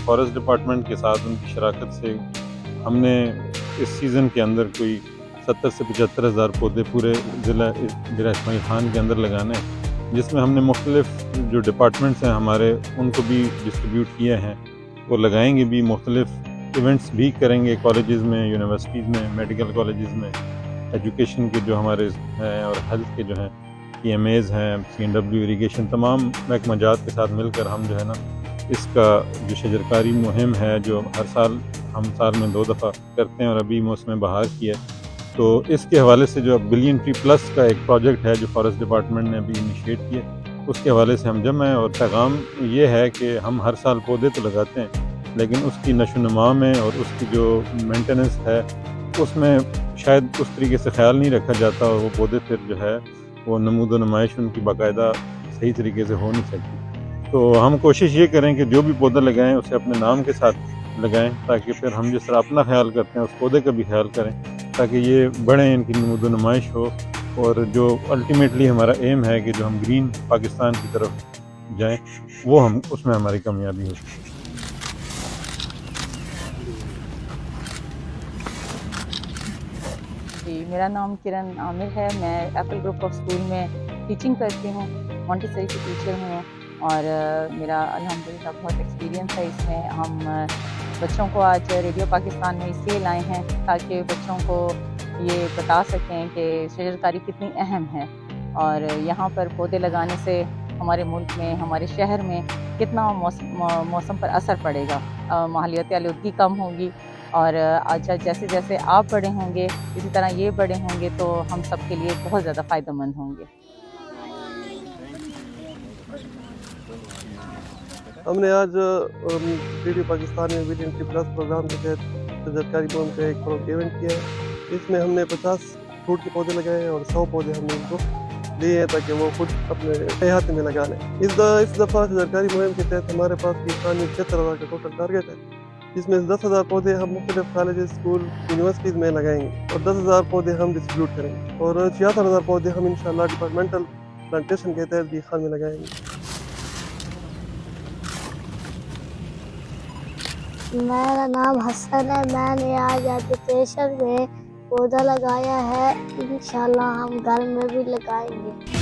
Forest department کے ساتھ ان کی شراکت سے ہم نے اس سیزن کے اندر کوئی 70 سے 75 ہزار پودے پورے ضلع اسماعیل خان کے اندر لگانے ہیں، جس میں ہم نے مختلف جو ڈپارٹمنٹس ہیں ہمارے ان کو بھی ڈسٹریبیوٹ کیے ہیں، وہ لگائیں گے بھی، مختلف ایونٹس بھی کریں گے کالجز میں، یونیورسٹیز میں، میڈیکل کالجز میں، ایجوکیشن کے جو ہمارے ہیں اور ہیلتھ کے جو ہیں پی ایم ایز ہیں، سی این ڈبلیو اریگیشن، تمام محکمہ جات کے ساتھ مل کر ہم جو ہے نا اس کا جو شجرکاری مہم ہے جو ہر سال ہم سال میں 2 دفعہ کرتے ہیں اور ابھی موسم بہار کی ہے، تو اس کے حوالے سے جو بلین ٹری پلس کا ایک پروجیکٹ ہے جو فارسٹ ڈپارٹمنٹ نے ابھی انیشیٹ کیا، اس کے حوالے سے ہم جمع ہیں، اور پیغام یہ ہے کہ ہم ہر سال پودے تو لگاتے ہیں لیکن اس کی نشو و نما میں اور اس کی جو مینٹیننس ہے اس میں شاید اس طریقے سے خیال نہیں رکھا جاتا، اور وہ پودے پھر جو ہے وہ نمود و نمائش ان کی باقاعدہ صحیح طریقے سے ہو نہیں سکتی۔ تو ہم کوشش یہ کریں کہ جو بھی پودا لگائیں اسے اپنے نام کے ساتھ لگائیں، تاکہ پھر ہم جس طرح اپنا خیال کرتے ہیں اس پودے کا بھی خیال کریں، تاکہ یہ بڑھیں، ان کی نمود و نمائش ہو، اور جو الٹیمیٹلی ہمارا ایم ہے کہ جو ہم گرین پاکستان کی طرف جائیں، وہ ہم اس میں ہماری کامیابی ہو۔ جی، میرا نام کرن عامر ہے، میں ایپل گروپ آف اسکول میں ٹیچنگ کرتی ہوں، مونٹیسری کی ٹیچر ہوں، اور میرا الحمدللہ بہت ایکسپیرینس ہے اس میں۔ ہم بچوں کو آج ریڈیو پاکستان میں اس لیے لائے ہیں تاکہ بچوں کو یہ بتا سکیں کہ شجرکاری کتنی اہم ہے، اور یہاں پر پودے لگانے سے ہمارے ملک میں، ہمارے شہر میں کتنا موسم پر اثر پڑے گا، ماحولیاتی آلودگی کم ہوگی، اور جیسے جیسے آپ بڑے ہوں گے اسی طرح یہ بڑے ہوں گے تو ہم سب کے لیے بہت زیادہ فائدہ مند ہوں گے۔ ہم نے آج ریڈیو پاکستان میں بلین ٹری پلس پروگرام کے تحت شجرکاری مہم کا ایک ایونٹ کیا ہے۔ اس میں ہم نے 50 فروٹ کے پودے لگائے ہیں اور 100 پودے ہم نے ان کو دیے ہیں تاکہ وہ خود اپنے احاطے میں لگا لیں۔ اس دفعہ شجرکاری مہم کے تحت ہمارے پاس 73,000 کا ٹوٹل ٹارگیٹ ہے، جس میں 10,000 پودے ہم مختلف کالجز، اسکول، یونیورسٹیز میں لگائیں گے اور 10,000 پودے ہم ڈسٹریبیوٹ کریں گے، اور 76,000 پودے ہم انشاءاللہ ڈپارٹمنٹل پلانٹیشن کے تحت بھی خان میں لگائیں گے۔ میرا نام حسن ہے، میں نے آج ایجوکیشن میں پودا لگایا ہے، انشاءاللہ ہم گھر میں بھی لگائیں گے۔